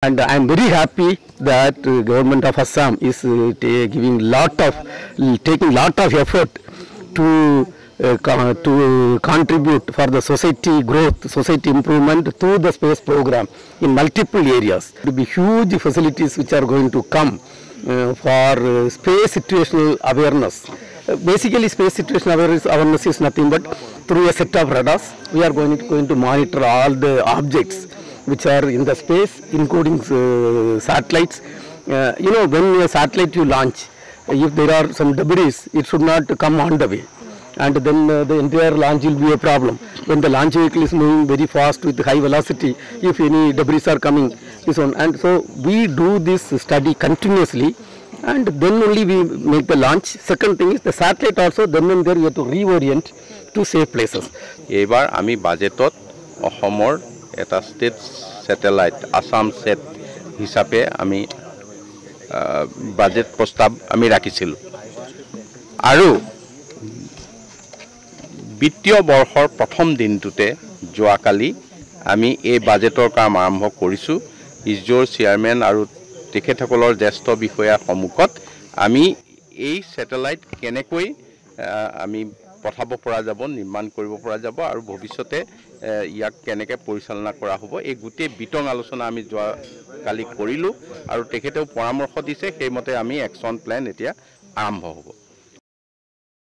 And I am very happy that government of Assam is taking lot of effort to contribute for the society growth, society improvement through the space program in multiple areas. There will be huge facilities which are going to come for space situational awareness. Basically, space situational awareness is nothing but through a set of radars. We are going to monitor all the objects which are in the space, including satellites. When a satellite you launch, if there are some debris, it should not come on the way, and then the entire launch will be a problem. When the launch vehicle is moving very fast with high velocity, if any debris are coming, this one, and so we do this study continuously, and then only we make the launch. Second thing is the satellite also, then and there we have to reorient to safe places. Ebar ami budgetot Ohomor eta state satellite Assam set hisabe ami budget prostab ami rakhisil aru বিত্তীয় বৰ্ষৰ প্ৰথম দিনটোতে যোৱাকালি আমি এই বাজেটৰ কাম আৰম্ভ কৰিছো ইজোৰ চেয়াৰম্যান আৰু তেখেতসকলৰ জ্যেষ্ঠ বিষয়াৰ সন্মুখত আমি এই স্যাটেলাইট কেনেকৈ আমি পঠাব পৰা যাব নিৰ্মাণ কৰিব পৰা যাব আৰু ভৱিষ্যতে ইয়াক কেনেকৈ পৰিচালনা কৰা হ'ব এই গুটেই বিতং আলোচনা আমি যোৱাকালি কৰিলো আৰু তেখেতেও পৰামৰ্শ দিছে সেইমতে আমি একচন প্ল্যান এতিয়া আৰম্ভ হ'ব।